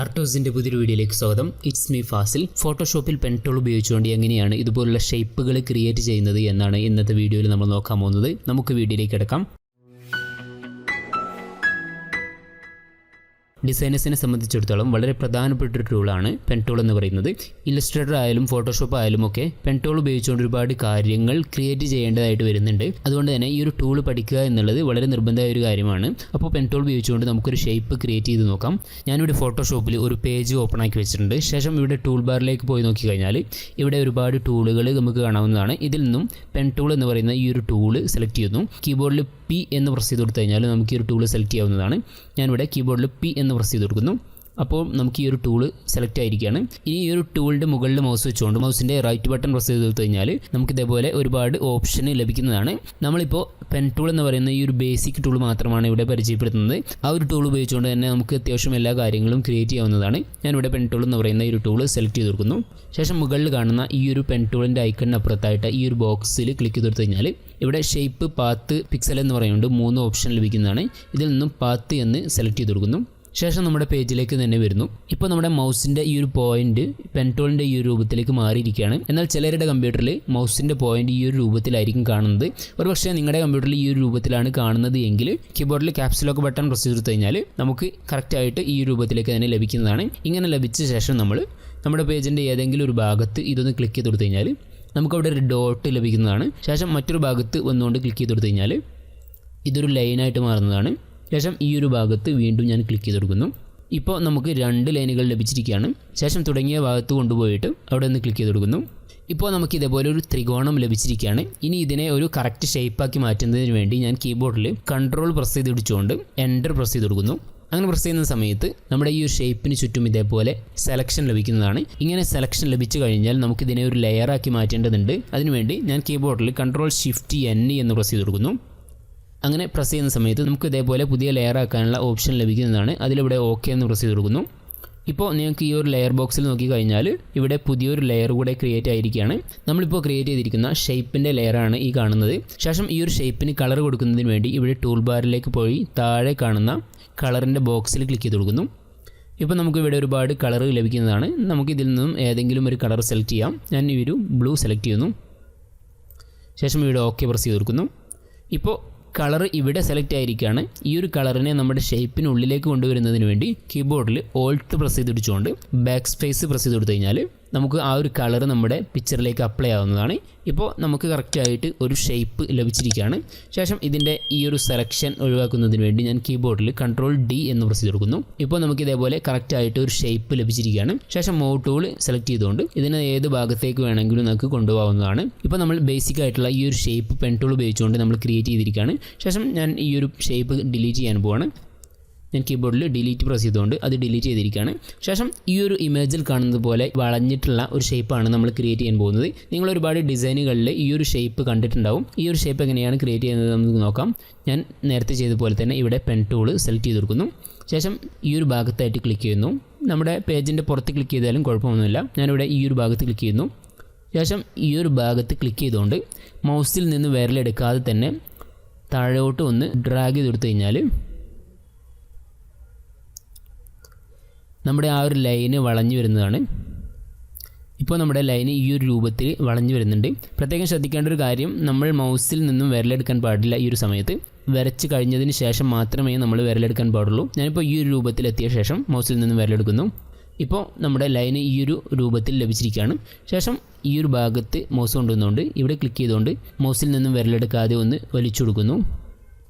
ആർട്ടോസിൻ്റെ പുതിയൊരു വീഡിയോയിലേക്ക് സ്വാഗതം. It's me Fazil. ഫോട്ടോഷോപ്പിൽ പെൻ ടൂൾ ഉപയോഗിച്ചുകൊണ്ട് എങ്ങനെയാണ് ഇതുപോലുള്ള ഷേപ്പുകൾ ക്രിയേറ്റ് ചെയ്യുന്നത് എന്നാണ് ഇന്നത്തെ വീഡിയോയിൽ നമ്മൾ നോക്കാൻ പോകുന്നത്. നമുക്ക് വീഡിയോയിലേക്ക് കിടക്കാം. ഡിസൈനേഴ്സിനെ സംബന്ധിച്ചിടത്തോളം വളരെ പ്രധാനപ്പെട്ട ഒരു ടൂളാണ് പെൻ ടൂൾ എന്ന് പറയുന്നത്. ഇല്ലസ്ട്രേറ്റർ ആയാലും ഫോട്ടോഷോപ്പ് ആയാലും ഒക്കെ പെൻ ടൂൾ ഉപയോഗിച്ചുകൊണ്ട് ഒരുപാട് കാര്യങ്ങൾ ക്രിയേറ്റ് ചെയ്യേണ്ടതായിട്ട് വരുന്നുണ്ട്. അതുകൊണ്ട് തന്നെ ഈ ഒരു ടൂൾ പഠിക്കുക എന്നുള്ളത് വളരെ നിർബന്ധമായ ഒരു കാര്യമാണ്. അപ്പോൾ പെൻ ടൂൾ ഉപയോഗിച്ചുകൊണ്ട് നമുക്കൊരു ഷേപ്പ് ക്രിയേറ്റ് ചെയ്ത് നോക്കാം. ഞാനിവിടെ ഫോട്ടോഷോപ്പിൽ ഒരു പേജ് ഓപ്പൺ ആക്കി വെച്ചിട്ടുണ്ട്. ശേഷം ഇവിടെ ടൂൾ ബാറിലേക്ക് പോയി നോക്കിക്കഴിഞ്ഞാൽ ഇവിടെ ഒരുപാട് ടൂളുകൾ നമുക്ക് കാണാവുന്നതാണ്. ഇതിൽ നിന്നും പെൻ ടൂൾ എന്ന് പറയുന്ന ഈ ഒരു ടൂള് സെലക്ട് ചെയ്യുന്നു. കീബോർഡിൽ പി എന്ന് പ്രസ് ചെയ്ത് കൊടുത്തു കഴിഞ്ഞാൽ നമുക്ക് ഈ ഒരു ടൂൾ സെലക്ട് ചെയ്യാവുന്നതാണ്. ഞാനിവിടെ കീബോർഡിൽ പി എന്ന് പ്രസ് ചെയ്ത് കൊടുക്കുന്നു. അപ്പോൾ നമുക്ക് ഈ ഒരു ടൂള് സെലക്ട് ആയിരിക്കുകയാണ്. ഇനി ഈ ഒരു ടൂളിൻ്റെ മുകളിൽ മൗസ് വെച്ചുകൊണ്ട് മൗസിൻ്റെ റൈറ്റ് ബട്ടൺ പ്രസ് ചെയ്ത് കൊടുത്തു കഴിഞ്ഞാൽ നമുക്ക് ഇതേപോലെ ഒരുപാട് ഓപ്ഷൻ ലഭിക്കുന്നതാണ്. നമ്മളിപ്പോൾ പെൻ ടൂൾ എന്ന് പറയുന്ന ഈ ഒരു ബേസിക് ടൂൾ മാത്രമാണ് ഇവിടെ പരിചയപ്പെടുത്തുന്നത്. ആ ഒരു ടൂൾ ഉപയോഗിച്ചുകൊണ്ട് തന്നെ നമുക്ക് അത്യാവശ്യം എല്ലാ കാര്യങ്ങളും ക്രിയേറ്റ് ചെയ്യാവുന്നതാണ്. ഞാനിവിടെ പെൻ ടൂൾ എന്ന് പറയുന്ന ഈ ഒരു ടൂൾ സെലക്ട് ചെയ്ത് കൊടുക്കുന്നു. ശേഷം മുകളിൽ കാണുന്ന ഈ ഒരു പെൻ ടൂളിൻ്റെ ഐക്കണിന് അപ്പുറത്തായിട്ട് ഈ ഒരു ബോക്സിൽ ക്ലിക്ക് ചെയ്ത് കൊടുത്തു കഴിഞ്ഞാൽ ഇവിടെ ഷേപ്പ്, പാത്ത്, പിക്സൽ എന്ന് പറയുന്നുണ്ട് 3 ഓപ്ഷൻ ലഭിക്കുന്നതാണ്. ഇതിൽ നിന്നും പാത്ത് എന്ന് സെലക്ട് ചെയ്ത് കൊടുക്കുന്നു. ശേഷം നമ്മുടെ പേജിലേക്ക് തന്നെ വരുന്നു. ഇപ്പോൾ നമ്മുടെ മൗസിൻ്റെ ഈ ഒരു പോയിന്റ് പെൻ ടൂളിൻ്റെ ഈ ഒരു രൂപത്തിലേക്ക് മാറിയിരിക്കുകയാണ്. എന്നാൽ ചിലരുടെ കമ്പ്യൂട്ടറിൽ മൗസിൻ്റെ പോയിന്റ് ഈ ഒരു രൂപത്തിലായിരിക്കും കാണുന്നത്. ഒരുപക്ഷേ നിങ്ങളുടെ കമ്പ്യൂട്ടറിൽ ഈ ഒരു രൂപത്തിലാണ് കാണുന്നത് എങ്കിൽ കീബോർഡിൽ ക്യാപ്സ് ലോക്ക് ബട്ടൺ പ്രസ് ചെയ്ത് കഴിഞ്ഞാൽ നമുക്ക് കറക്റ്റായിട്ട് ഈ രൂപത്തിലേക്ക് തന്നെ ലഭിക്കുന്നതാണ്. ഇങ്ങനെ ലഭിച്ച ശേഷം നമ്മൾ നമ്മുടെ പേജിൻ്റെ ഏതെങ്കിലും ഒരു ഭാഗത്ത് ഇതൊന്ന് ക്ലിക്ക് ചെയ്ത് കൊടുത്തു കഴിഞ്ഞാൽ നമുക്കവിടെ ഒരു ഡോട്ട് ലഭിക്കുന്നതാണ്. ശേഷം മറ്റൊരു ഭാഗത്ത് വന്നുകൊണ്ട് ക്ലിക്ക് ചെയ്ത് കൊടുത്തു കഴിഞ്ഞാൽ ഇതൊരു ലൈനായിട്ട് മാറുന്നതാണ്. ശേഷം ഈ ഒരു ഭാഗത്ത് വീണ്ടും ഞാൻ ക്ലിക്ക് ചെയ്ത് കൊടുക്കുന്നു. ഇപ്പോൾ നമുക്ക് 2 ലൈനുകൾ ലഭിച്ചിരിക്കുകയാണ്. ശേഷം തുടങ്ങിയ ഭാഗത്ത് കൊണ്ടുപോയിട്ട് അവിടെ നിന്ന് ക്ലിക്ക് ചെയ്ത് കൊടുക്കുന്നു. ഇപ്പോൾ നമുക്ക് ഇതേപോലെ ഒരു ത്രികോണം ലഭിച്ചിരിക്കുകയാണ്. ഇനി ഇതിനെ ഒരു കറക്റ്റ് ഷേപ്പാക്കി മാറ്റുന്നതിന് വേണ്ടി ഞാൻ കീബോർഡിൽ കൺട്രോൾ പ്രസ് ചെയ്ത് പിടിച്ചുകൊണ്ട് എൻ്റർ പ്രസ് ചെയ്ത് കൊടുക്കുന്നു. അങ്ങനെ പ്രസ് ചെയ്യുന്ന സമയത്ത് നമ്മുടെ ഈ ഒരു ഷേപ്പിന് ചുറ്റും ഇതേപോലെ സെലക്ഷൻ ലഭിക്കുന്നതാണ്. ഇങ്ങനെ സെലക്ഷൻ ലഭിച്ചു കഴിഞ്ഞാൽ നമുക്കിതിനെ ഒരു ലെയറാക്കി മാറ്റേണ്ടതുണ്ട്. അതിനുവേണ്ടി ഞാൻ കീബോർഡിൽ Ctrl+Shift+N എന്ന് പ്രസ് ചെയ്ത് കൊടുക്കുന്നു. അങ്ങനെ പ്രസ് ചെയ്യുന്ന സമയത്ത് നമുക്ക് ഇതേപോലെ പുതിയ ലെയർ ആക്കാനുള്ള ഓപ്ഷൻ ലഭിക്കുന്നതാണ്. അതിലിവിടെ ഓക്കെ എന്ന് പ്രസ് ചെയ്ത് കൊടുക്കുന്നു. ഇപ്പോൾ നിങ്ങൾക്ക് ഈ ഒരു ലെയർ ബോക്സിൽ നോക്കിക്കഴിഞ്ഞാൽ ഇവിടെ പുതിയൊരു ലെയർ കൂടെ ക്രിയേറ്റ് ആയിരിക്കുകയാണ്. നമ്മളിപ്പോൾ ക്രിയേറ്റ് ചെയ്തിരിക്കുന്ന ഷേപ്പിൻ്റെ ലെയറാണ് ഈ കാണുന്നത്. ശേഷം ഈ ഒരു ഷേപ്പിന് കളർ കൊടുക്കുന്നതിന് വേണ്ടി ഇവിടെ ടൂൾ ബാറിലേക്ക് പോയി താഴെ കാണുന്ന കളറിൻ്റെ ബോക്സിൽ ക്ലിക്ക് ചെയ്ത് കൊടുക്കുന്നു. ഇപ്പോൾ നമുക്ക് ഇവിടെ ഒരുപാട് കളർ ലഭിക്കുന്നതാണ്. നമുക്കിതിൽ നിന്നും ഏതെങ്കിലും ഒരു കളർ സെലക്ട് ചെയ്യാം. ഞാൻ ഈ ഒരു ബ്ലൂ സെലക്ട് ചെയ്യുന്നു. ശേഷം ഇവിടെ ഓക്കെ പ്രസ് ചെയ്ത് കൊടുക്കുന്നു. ഇപ്പോൾ കളർ ഇവിടെ സെലക്ട് ആയിരിക്കുകയാണ്. ഈ ഒരു കളറിനെ നമ്മുടെ ഷേപ്പിനുള്ളിലേക്ക് കൊണ്ടുവരുന്നതിന് വേണ്ടി കീബോർഡിൽ ഓൾട്ട് പ്രസ് ചെയ്ത് പിടിച്ചുകൊണ്ട് ബാക്ക് സ്പേസ് പ്രസ് ചെയ്ത് കൊടുത്തു കഴിഞ്ഞാൽ നമുക്ക് ആ ഒരു കളർ നമ്മുടെ പിക്ചറിലേക്ക് അപ്ലൈ ആവുന്നതാണ്. ഇപ്പോൾ നമുക്ക് കറക്റ്റായിട്ട് ഒരു ഷേപ്പ് ലഭിച്ചിരിക്കുകയാണ്. ശേഷം ഇതിൻ്റെ ഈ ഒരു സെലക്ഷൻ ഒഴിവാക്കുന്നതിന് വേണ്ടി ഞാൻ കീബോർഡിൽ Ctrl+D എന്ന് പ്രസ് ചെയ്ത് കൊടുക്കുന്നു. ഇപ്പോൾ നമുക്ക് ഇതേപോലെ കറക്റ്റായിട്ട് ഒരു ഷേപ്പ് ലഭിച്ചിരിക്കുകയാണ്. ശേഷം മൗ ടൂൾ സെലക്ട് ചെയ്തുകൊണ്ട് ഇതിനെ ഏത് ഭാഗത്തേക്ക് വേണമെങ്കിലും നമുക്ക് കൊണ്ടുപോകാവുന്നതാണ്. ഇപ്പോൾ നമ്മൾ ബേസിക് ആയിട്ടുള്ള ഈ ഒരു ഷേപ്പ് പെൻ ടൂൾ ഉപയോഗിച്ചുകൊണ്ട് നമ്മൾ ക്രിയേറ്റ് ചെയ്തിരിക്കുകയാണ്. ശേഷം ഞാൻ ഈ ഒരു ഷേപ്പ് ഡിലീറ്റ് ചെയ്യാൻ പോവാണ്. ഞാൻ കീബോർഡിൽ ഡിലീറ്റ് പ്രസ് ചെയ്തുകൊണ്ട് അത് ഡിലീറ്റ് ചെയ്തിരിക്കുകയാണ്. ശേഷം ഈ ഒരു ഇമേജിൽ കാണുന്നത് പോലെ വളഞ്ഞിട്ടുള്ള ഒരു ഷേപ്പാണ് നമ്മൾ ക്രിയേറ്റ് ചെയ്യാൻ പോകുന്നത്. നിങ്ങൾ ഒരുപാട് ഡിസൈനുകളിൽ ഈ ഒരു ഷേപ്പ് കണ്ടിട്ടുണ്ടാവും. ഈ ഒരു ഷേപ്പ് എങ്ങനെയാണ് ക്രിയേറ്റ് ചെയ്യുന്നത് നമുക്ക് നോക്കാം. ഞാൻ നേരത്തെ ചെയ്ത പോലെ തന്നെ ഇവിടെ പെൻ ടൂൾ സെലക്ട് ചെയ്ത് കൊടുക്കുന്നു. ശേഷം ഈ ഒരു ഭാഗത്തായിട്ട് ക്ലിക്ക് ചെയ്യുന്നു. നമ്മുടെ പേജിൻ്റെ പുറത്ത് ക്ലിക്ക് ചെയ്താലും കുഴപ്പമൊന്നുമില്ല. ഞാനിവിടെ ഈ ഒരു ഭാഗത്ത് ക്ലിക്ക് ചെയ്യുന്നു. ശേഷം ഈ ഒരു ഭാഗത്ത് ക്ലിക്ക് ചെയ്തുകൊണ്ട് മൗസിൽ നിന്ന് വിരലെടുക്കാതെ തന്നെ താഴോട്ട് ഒന്ന് ഡ്രാഗ് ചെയ്ത് കൊടുത്തു കഴിഞ്ഞാൽ നമ്മുടെ ആ ഒരു ലൈന് വളഞ്ഞു വരുന്നതാണ്. ഇപ്പോൾ നമ്മുടെ ലൈന് ഈ ഒരു രൂപത്തിൽ വളഞ്ഞു വരുന്നുണ്ട്. പ്രത്യേകം ശ്രദ്ധിക്കേണ്ട ഒരു കാര്യം, നമ്മൾ മൗസിൽ നിന്നും വിരലെടുക്കാൻ പാടില്ല. ഈ ഒരു സമയത്ത് വരച്ച് കഴിഞ്ഞതിന് ശേഷം മാത്രമേ നമ്മൾ വിരലെടുക്കാൻ പാടുള്ളൂ. ഞാനിപ്പോൾ ഈ ഒരു രൂപത്തിലെത്തിയ ശേഷം മൗസിൽ നിന്നും വിരലെടുക്കുന്നു. ഇപ്പോൾ നമ്മുടെ ലൈന് ഈ ഒരു രൂപത്തിൽ ലഭിച്ചിരിക്കുകയാണ്. ശേഷം ഈ ഒരു ഭാഗത്ത് മൗസ് കൊണ്ടുവന്നുകൊണ്ട് ഇവിടെ ക്ലിക്ക് ചെയ്തുകൊണ്ട് മൗസിൽ നിന്നും വിരലെടുക്കാതെ ഒന്ന് വലിച്ചു കൊടുക്കുന്നു.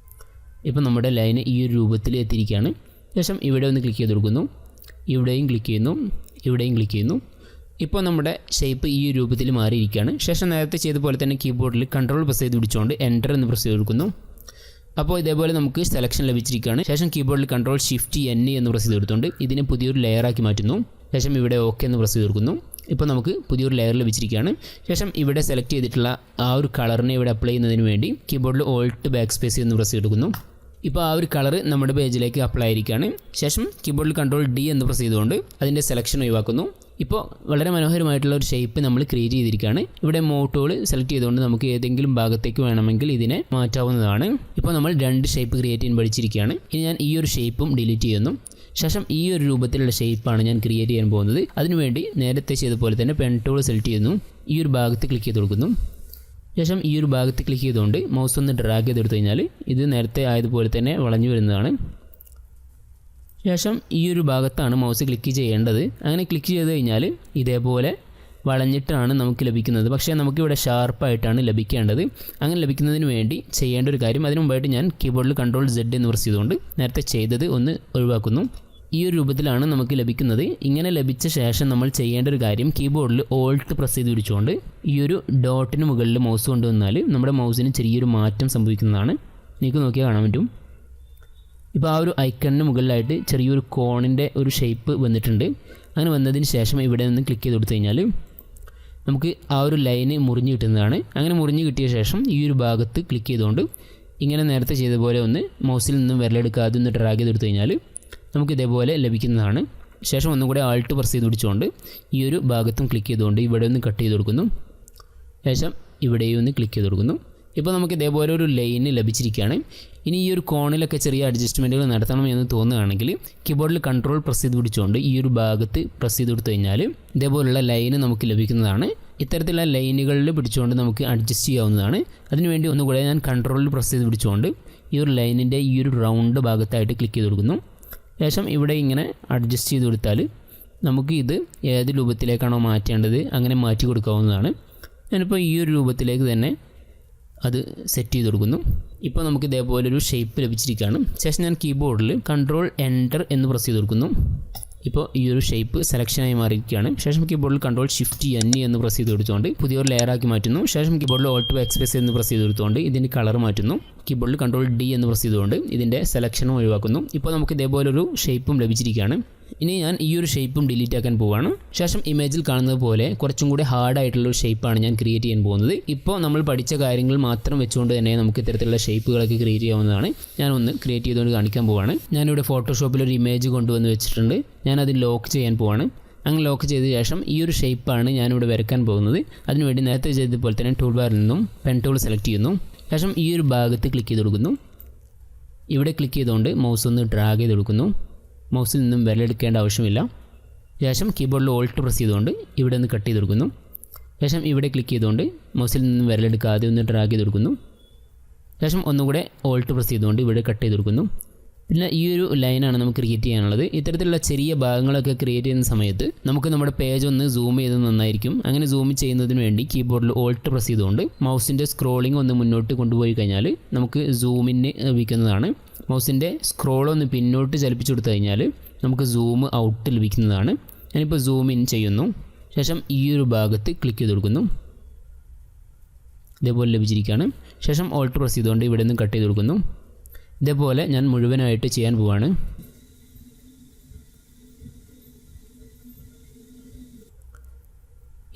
ഇപ്പോൾ നമ്മുടെ ലൈന് ഈ ഒരു രൂപത്തിൽ എത്തിയിരിക്കുകയാണ്. ശേഷം ഇവിടെ ഒന്ന് ക്ലിക്ക് ചെയ്ത് കൊടുക്കുന്നു. ഇവിടെയും ക്ലിക്ക് ചെയ്യുന്നു, ഇവിടെയും ക്ലിക്ക് ചെയ്യുന്നു. ഇപ്പോൾ നമ്മുടെ ഷേപ്പ് ഈ രൂപത്തിൽ മാറിയിരിക്കുകയാണ്. ശേഷം നേരത്തെ ചെയ്ത പോലെ തന്നെ കീബോർഡിൽ കൺട്രോൾ പ്രസ് ചെയ്ത് പിടിച്ചുകൊണ്ട് എൻ്റർ എന്ന് പ്രസ് ചെയ്ത് കൊടുക്കുന്നു. അപ്പോൾ ഇതേപോലെ നമുക്ക് സെലക്ഷൻ ലഭിച്ചിരിക്കുകയാണ്. ശേഷം കീബോർഡിൽ Ctrl+Shift+N എന്ന് പ്രസ് ചെയ്ത് കൊടുത്തുകൊണ്ട് ഇതിനെ പുതിയൊരു ലെയറാക്കി മാറ്റുന്നു. ശേഷം ഇവിടെ ഓക്കെ എന്ന് പ്രസ് ചെയ്ത് കൊടുക്കുന്നു. ഇപ്പോൾ നമുക്ക് പുതിയൊരു ലെയർ ലഭിച്ചിരിക്കുകയാണ്. ശേഷം ഇവിടെ സെലക്ട് ചെയ്തിട്ടുള്ള ആ ഒരു കളറിനെ ഇവിടെ അപ്ലൈ ചെയ്യുന്നതിന് വേണ്ടി കീബോർഡിൽ ഓൾട്ട് ബാക്ക് സ്പേസ് എന്ന് പ്രസ് ചെയ്ത് കൊടുക്കുന്നു. ഇപ്പോൾ ആ ഒരു കളർ നമ്മുടെ പേജിലേക്ക് അപ്ലൈ ആയിരിക്കുകയാണ്. ശേഷം കീബോർഡിൽ Ctrl+D എന്ന് പ്രസ് ചെയ്തുകൊണ്ട് അതിൻ്റെ സെലക്ഷൻ ഒഴിവാക്കുന്നു. ഇപ്പോൾ വളരെ മനോഹരമായിട്ടുള്ള ഒരു ഷേപ്പ് നമ്മൾ ക്രിയേറ്റ് ചെയ്തിരിക്കുകയാണ്. ഇവിടെ മൗ ടൂൾ സെലക്ട് ചെയ്തുകൊണ്ട് നമുക്ക് ഏതെങ്കിലും ഭാഗത്തേക്ക് വേണമെങ്കിൽ ഇതിനെ മാറ്റാവുന്നതാണ്. ഇപ്പോൾ നമ്മൾ 2 ഷേപ്പ് ക്രിയേറ്റ് ചെയ്യാൻ പഠിച്ചിരിക്കുകയാണ്. ഇനി ഞാൻ ഈ ഒരു ഷേപ്പും ഡിലീറ്റ് ചെയ്യുന്നു. ശേഷം ഈ ഒരു രൂപത്തിലുള്ള ഷേപ്പാണ് ഞാൻ ക്രിയേറ്റ് ചെയ്യാൻ പോകുന്നത്. അതിനുവേണ്ടി നേരത്തെ ചെയ്തപോലെ തന്നെ പെൻ ടൂൾ സെലക്ട് ചെയ്യുന്നു, ഈ ഒരു ഭാഗത്ത് ക്ലിക്ക് ചെയ്ത് കൊടുക്കുന്നു. ശേഷം ഈ ഒരു ഭാഗത്ത് ക്ലിക്ക് ചെയ്തുകൊണ്ട് മൗസ് ഒന്ന് ഡ്രാഗ് ചെയ്തെടുത്തു കഴിഞ്ഞാൽ ഇത് നേരത്തെ ആയതുപോലെ തന്നെ വളഞ്ഞു വരുന്നതാണ്. ശേഷം ഈ ഒരു ഭാഗത്താണ് മൗസ് ക്ലിക്ക് ചെയ്യേണ്ടത്. അങ്ങനെ ക്ലിക്ക് ചെയ്ത് കഴിഞ്ഞാൽ ഇതേപോലെ വളഞ്ഞിട്ടാണ് നമുക്ക് ലഭിക്കുന്നത്. പക്ഷേ നമുക്കിവിടെ ഷാർപ്പായിട്ടാണ് ലഭിക്കേണ്ടത്. അങ്ങനെ ലഭിക്കുന്നതിന് വേണ്ടി ചെയ്യേണ്ട ഒരു കാര്യം, അതിനു മുമ്പായിട്ട് ഞാൻ കീബോർഡിൽ Ctrl+Z എന്ന് പ്രസ് ചെയ്തുകൊണ്ട് നേരത്തെ ചെയ്തത് ഒന്ന് ഒഴിവാക്കുന്നു. ഈ ഒരു രൂപത്തിലാണ് നമുക്ക് ലഭിക്കുന്നത്. ഇങ്ങനെ ലഭിച്ച ശേഷം നമ്മൾ ചെയ്യേണ്ട ഒരു കാര്യം, കീബോർഡിൽ Alt പ്രസ് ചെയ്ത് പിടിച്ചുകൊണ്ട് ഈ ഒരു ഡോട്ടിന് മുകളിൽ മൗസ് കൊണ്ടുവന്നാൽ നമ്മുടെ മൗസിന് ചെറിയൊരു മാറ്റം സംഭവിക്കുന്നതാണ്. നിങ്ങൾക്ക് നോക്കിയാൽ കാണാൻ പറ്റും. ഇപ്പോൾ ആ ഒരു ഐക്കണിന് മുകളിലായിട്ട് ചെറിയൊരു കോണിൻ്റെ ഒരു ഷേപ്പ് വന്നിട്ടുണ്ട്. അങ്ങനെ വന്നതിന് ശേഷം ഇവിടെ നിന്ന് ക്ലിക്ക് ചെയ്ത് കൊടുത്തു കഴിഞ്ഞാൽ നമുക്ക് ആ ഒരു ലൈന് മുറിഞ്ഞ് കിട്ടുന്നതാണ്. അങ്ങനെ മുറിഞ്ഞ് കിട്ടിയ ശേഷം ഈ ഒരു ഭാഗത്ത് ക്ലിക്ക് ചെയ്തുകൊണ്ട് ഇങ്ങനെ നേരത്തെ ചെയ്ത പോലെ ഒന്ന് മൗസിൽ നിന്നും വിരലെടുക്കാതെ ഒന്ന് ഡ്രാഗ് ചെയ്ത് കൊടുത്തു കഴിഞ്ഞാൽ നമുക്ക് ഇതേപോലെ ലഭിക്കുന്നതാണ്. ശേഷം ഒന്നും കൂടെ Alt പ്രസ് ചെയ്ത് പിടിച്ചുകൊണ്ട് ഈ ഒരു ഭാഗത്തും ക്ലിക്ക് ചെയ്തുകൊണ്ട് ഇവിടെ ഒന്ന് കട്ട് ചെയ്ത് കൊടുക്കുന്നു. ശേഷം ഇവിടെയും ഒന്ന് ക്ലിക്ക് ചെയ്ത് കൊടുക്കുന്നു. ഇപ്പോൾ നമുക്ക് ഇതേപോലെ ഒരു ലൈന് ലഭിച്ചിരിക്കുകയാണ്. ഇനി ഈ ഒരു കോണിലൊക്കെ ചെറിയ അഡ്ജസ്റ്റ്മെൻറ്റുകൾ നടത്തണം എന്ന് തോന്നുകയാണെങ്കിൽ കീബോർഡിൽ Ctrl പ്രസ് ചെയ്ത് പിടിച്ചുകൊണ്ട് ഈ ഒരു ഭാഗത്ത് പ്രസ് ചെയ്ത് കൊടുത്തു കഴിഞ്ഞാൽ ഇതേപോലുള്ള ലൈന് നമുക്ക് ലഭിക്കുന്നതാണ്. ഇത്തരത്തിലുള്ള ലൈനുകളിൽ പിടിച്ചുകൊണ്ട് നമുക്ക് അഡ്ജസ്റ്റ് ചെയ്യാവുന്നതാണ്. അതിനുവേണ്ടി ഒന്നുകൂടെ ഞാൻ Ctrl പ്രസ് ചെയ്ത് പിടിച്ചുകൊണ്ട് ഈ ഒരു ലൈനിൻ്റെ ഈ ഒരു റൗണ്ട് ഭാഗത്തായിട്ട് ക്ലിക്ക് ചെയ്ത് കൊടുക്കുന്നു. ശേഷം ഇവിടെ ഇങ്ങനെ അഡ്ജസ്റ്റ് ചെയ്ത് കൊടുത്താൽ നമുക്ക് ഇത് ഏത് രൂപത്തിലേക്കാണോ മാറ്റേണ്ടത് അങ്ങനെ മാറ്റി കൊടുക്കാവുന്നതാണ്. ഞാനിപ്പോൾ ഈ ഒരു രൂപത്തിലേക്ക് തന്നെ അത് സെറ്റ് ചെയ്ത് കൊടുക്കുന്നു. ഇപ്പോൾ നമുക്ക് ഇതേപോലൊരു ഷേപ്പ് ലഭിച്ചിരിക്കുകയാണ്. ശേഷം ഞാൻ കീബോർഡിൽ Ctrl Enter എന്ന് പ്രസ് ചെയ്ത് കൊടുക്കുന്നു. ഇപ്പോൾ ഈ ഒരു ഷേപ്പ് സെലക്ഷനായി മാറിയിരിക്കുകയാണ്. ശേഷം കീബോർഡിൽ Ctrl+Shift+N എന്ന് പ്രസ് ചെയ്ത് കൊടുത്തുകൊണ്ട് പുതിയൊരു ലെയറാക്കി മാറ്റുന്നു. ശേഷം കീബോർഡിൽ Alt Backspace എന്ന് പ്രസ് ചെയ്ത് കൊടുത്തുകൊണ്ട് ഇതിൻ്റെ കളർ മാറ്റുന്നു. കീബോർഡിൽ Ctrl+D എന്ന് പ്രസ് ചെയ്തുകൊണ്ട് ഇതിൻ്റെ സെലക്ഷനും ഒഴിവാക്കുന്നു. ഇപ്പോൾ നമുക്ക് ഇതേപോലൊരു ഷേപ്പും ലഭിച്ചിരിക്കുകയാണ്. ഇനി ഞാൻ ഈ ഒരു ഷേപ്പും ഡിലീറ്റ് ആക്കാൻ പോവുകയാണ്. ശേഷം ഇമേജിൽ കാണുന്നത് പോലെ കുറച്ചും കൂടി ഹാർഡായിട്ടുള്ളൊരു ഷേപ്പാണ് ഞാൻ ക്രിയേറ്റ് ചെയ്യാൻ പോകുന്നത്. ഇപ്പോൾ നമ്മൾ പഠിച്ച കാര്യങ്ങൾ മാത്രം വെച്ചുകൊണ്ട് തന്നെ നമുക്ക് ഇത്തരത്തിലുള്ള ഷേപ്പുകളൊക്കെ ക്രിയേറ്റ് ചെയ്യാവുന്നതാണ്. ഞാനൊന്ന് ക്രിയേറ്റ് ചെയ്തുകൊണ്ട് കാണിക്കാൻ പോവുകയാണ്. ഞാനിവിടെ ഫോട്ടോഷോപ്പിൽ ഒരു ഇമേജ് കൊണ്ടുവന്ന് വെച്ചിട്ടുണ്ട്. ഞാനത് ലോക്ക് ചെയ്യാൻ പോവുകയാണ്. അങ്ങനെ ലോക്ക് ചെയ്ത ശേഷം ഈ ഒരു ഷേപ്പാണ് ഞാനിവിടെ വരയ്ക്കാൻ പോകുന്നത്. അതിനുവേണ്ടി നേരത്തെ ചെയ്തതുപോലെ തന്നെ ടൂൾ ബാറിൽ നിന്നും പെൻ ടൂൾ സെലക്ട് ചെയ്യുന്നു. ശേഷം ഈ ഒരു ഭാഗത്ത് ക്ലിക്ക് ചെയ്ത് കൊടുക്കുന്നു. ഇവിടെ ക്ലിക്ക് ചെയ്തുകൊണ്ട് മൗസ് ഒന്ന് ഡ്രാഗ് ചെയ്ത് കൊടുക്കുന്നു. മൗസിൽ നിന്നും വിരലെടുക്കേണ്ട ആവശ്യമില്ല. ശേഷം കീബോർഡിൽ Alt പ്രസ് ചെയ്തുകൊണ്ട് ഇവിടെ നിന്ന് കട്ട് ചെയ്ത് കൊടുക്കുന്നു. ശേഷം ഇവിടെ ക്ലിക്ക് ചെയ്തുകൊണ്ട് മൗസിൽ നിന്നും വിരലെടുക്കാതെ ഒന്ന് ഡ്രാഗ് ചെയ്ത് കൊടുക്കുന്നു. ശേഷം ഒന്നുകൂടെ Alt പ്രസ് ചെയ്തുകൊണ്ട് ഇവിടെ കട്ട് ചെയ്ത് കൊടുക്കുന്നു. പിന്നെ ഈ ഒരു ലൈനാണ് നമുക്ക് ക്രിയേറ്റ് ചെയ്യാനുള്ളത്. ഇത്തരത്തിലുള്ള ചെറിയ ഭാഗങ്ങളൊക്കെ ക്രിയേറ്റ് ചെയ്യുന്ന സമയത്ത് നമുക്ക് നമ്മുടെ പേജ് ഒന്ന് സൂം ചെയ്ത് നന്നായിരിക്കും. അങ്ങനെ സൂം ചെയ്യുന്നതിന് വേണ്ടി കീബോർഡിൽ Alt പ്രസ് ചെയ്തുകൊണ്ട് മൗസിൻ്റെ സ്ക്രോളിംഗ് ഒന്ന് മുന്നോട്ട് കൊണ്ടുപോയി കഴിഞ്ഞാൽ നമുക്ക് സൂമിന് ലഭിക്കുന്നതാണ്. മൗസിൻ്റെ സ്ക്രോൾ ഒന്ന് പിന്നോട്ട് ചലിപ്പിച്ചു കൊടുത്തു കഴിഞ്ഞാൽ നമുക്ക് സൂം ഔട്ട് ലഭിക്കുന്നതാണ്. ഞാനിപ്പോൾ സൂം ഇൻ ചെയ്യുന്നു. ശേഷം ഈ ഒരു ഭാഗത്ത് ക്ലിക്ക് ചെയ്ത് കൊടുക്കുന്നു. ഇതേപോലെ ലഭിച്ചിരിക്കുകയാണ്. ശേഷം Alt പ്രസ് ചെയ്തുകൊണ്ട് ഇവിടെ നിന്ന് കട്ട് ചെയ്ത് കൊടുക്കുന്നു. ഇതേപോലെ ഞാൻ മുഴുവനായിട്ട് ചെയ്യാൻ പോവാണ്.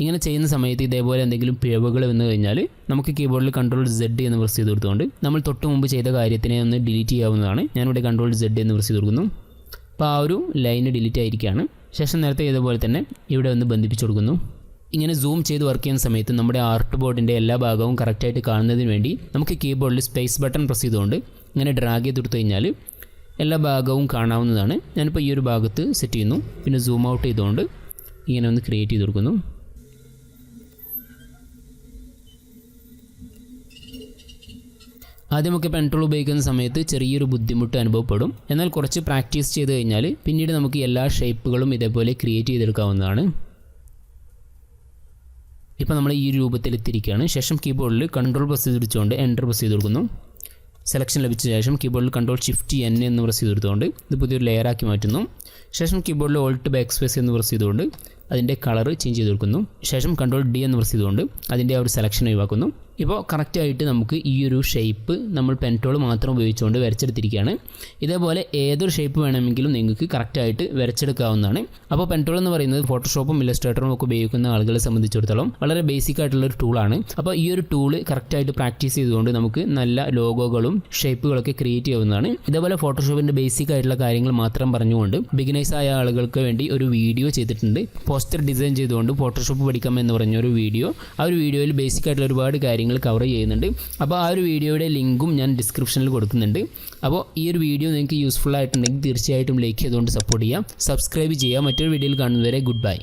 ഇങ്ങനെ ചെയ്യുന്ന സമയത്ത് ഇതേപോലെ എന്തെങ്കിലും പിഴവുകൾ വന്നു കഴിഞ്ഞാൽ നമുക്ക് കീബോർഡിൽ Ctrl+Z എന്ന് പ്രസ് ചെയ്ത് കൊടുത്തുകൊണ്ട് നമ്മൾ തൊട്ട് മുമ്പ് ചെയ്ത കാര്യത്തിനെ ഒന്ന് ഡിലീറ്റ് ചെയ്യാവുന്നതാണ്. ഞാനിവിടെ Ctrl+Z എന്ന് പ്രസ് ചെയ്ത് കൊടുക്കുന്നു. അപ്പോൾ ആ ഒരു ലൈന് ഡിലീറ്റ് ആയിരിക്കുകയാണ്. ശേഷം നേരത്തെ ചെയ്തപോലെ തന്നെ ഇവിടെ ഒന്ന് ബന്ധിപ്പിച്ച് കൊടുക്കുന്നു. ഇങ്ങനെ സൂം ചെയ്ത് വർക്ക് ചെയ്യുന്ന സമയത്ത് നമ്മുടെ ആർട്ട് ബോർഡിൻ്റെ എല്ലാ ഭാഗവും കറക്റ്റായിട്ട് കാണുന്നതിന് വേണ്ടി നമുക്ക് കീബോർഡിൽ സ്പേസ് ബട്ടൺ പ്രസ് ചെയ്തുകൊണ്ട് ഇങ്ങനെ ഡ്രാഗ് ചെയ്ത് കൊടുത്തു കഴിഞ്ഞാൽ എല്ലാ ഭാഗവും കാണാവുന്നതാണ്. ഞാനിപ്പോൾ ഈ ഒരു ഭാഗത്ത് സെറ്റ് ചെയ്യുന്നു. പിന്നെ സൂം ഔട്ട് ചെയ്തുകൊണ്ട് ഇങ്ങനെ ഒന്ന് ക്രിയേറ്റ് ചെയ്ത് കൊടുക്കുന്നു. ആദ്യമൊക്കെ പെൻ ടൂൾ ഉപയോഗിക്കുന്ന സമയത്ത് ചെറിയൊരു ബുദ്ധിമുട്ട് അനുഭവപ്പെടും. എന്നാൽ കുറച്ച് പ്രാക്ടീസ് ചെയ്ത് കഴിഞ്ഞാൽ പിന്നീട് നമുക്ക് എല്ലാ ഷേപ്പുകളും ഇതേപോലെ ക്രിയേറ്റ് ചെയ്തെടുക്കാവുന്നതാണ്. ഇപ്പോൾ നമ്മൾ ഈ രൂപത്തിലെത്തിയിരിക്കുകയാണ്. ശേഷം കീബോർഡിൽ Ctrl പ്രസ് ചെയ്ത് പിടിച്ചുകൊണ്ട് Enter പ്രസ് ചെയ്ത് കൊടുക്കുന്നു. സെലക്ഷൻ ലഭിച്ച ശേഷം കീബോർഡിൽ Ctrl+Shift+N എന്ന് പ്രസ് ചെയ്ത് കൊടുത്തുകൊണ്ട് ഇത് പുതിയൊരു ലെയറാക്കി മാറ്റുന്നു. ശേഷം കീബോർഡിൽ Alt Backspace എന്ന് പ്രസ് ചെയ്തുകൊണ്ട് അതിൻ്റെ കളർ ചേഞ്ച് ചെയ്ത് കൊടുക്കുന്നു. ശേഷം Ctrl+D എന്ന് പ്രസ് ചെയ്തുകൊണ്ട് അതിൻ്റെ ആ ഒരു സെലക്ഷൻ ഒഴിവാക്കുന്നു. ഇപ്പോൾ കറക്റ്റായിട്ട് നമുക്ക് ഈ ഒരു ഷേപ്പ് നമ്മൾ പെൻ ടൂൾ മാത്രം ഉപയോഗിച്ചുകൊണ്ട് വരച്ചെടുത്തിരിക്കുകയാണ്. ഇതേപോലെ ഏതൊരു ഷേപ്പ് വേണമെങ്കിലും നിങ്ങൾക്ക് കറക്റ്റായിട്ട് വരച്ചെടുക്കാവുന്നതാണ്. അപ്പോൾ പെൻ ടൂൾ എന്ന് പറയുന്നത് ഫോട്ടോഷോപ്പും ഇല്ലസ്ട്രേറ്ററും ഒക്കെ ഉപയോഗിക്കുന്ന ആളുകളെ സംബന്ധിച്ചിടത്തോളം വളരെ ബേസിക് ആയിട്ടുള്ളൊരു ടൂളാണ്. അപ്പോൾ ഈ ഒരു ടൂള് കറക്റ്റായിട്ട് പ്രാക്ടീസ് ചെയ്തുകൊണ്ട് നമുക്ക് നല്ല ലോഗോകളും ഷേപ്പുകളൊക്കെ ക്രിയേറ്റ് ചെയ്യാവുന്നതാണ്. ഇതേപോലെ ഫോട്ടോഷോപ്പിൻ്റെ ബേസിക് ആയിട്ടുള്ള കാര്യങ്ങൾ മാത്രം പറഞ്ഞുകൊണ്ട് ബിഗിനേഴ്സ് ആയ ആളുകൾക്ക് വേണ്ടി ഒരു വീഡിയോ ചെയ്തിട്ടുണ്ട്. പോസ്റ്റർ ഡിസൈൻ ചെയ്തുകൊണ്ട് ഫോട്ടോഷോപ്പ് പഠിക്കാം എന്ന് പറഞ്ഞൊരു വീഡിയോ. ആ ഒരു വീഡിയോയിൽ ബേസിക് ആയിട്ടുള്ള ഒരുപാട് കാര്യങ്ങൾ കാര്യങ്ങൾ കവർ ചെയ്യുന്നുണ്ട്. അപ്പോൾ ആ ഒരു വീഡിയോയുടെ ലിങ്കും ഞാൻ ഡിസ്ക്രിപ്ഷനിൽ കൊടുക്കുന്നുണ്ട്. അപ്പോൾ ഈ ഒരു വീഡിയോ നിങ്ങൾക്ക് യൂസ്ഫുൾ ആയിട്ടുണ്ടെങ്കിൽ തീർച്ചയായിട്ടും ലൈക്ക് ചെയ്തുകൊണ്ട് സപ്പോർട്ട് ചെയ്യാം, സബ്സ്ക്രൈബ് ചെയ്യുക. മറ്റൊരു വീഡിയോയിൽ കാണുന്നവരെ ഗുഡ് ബൈ.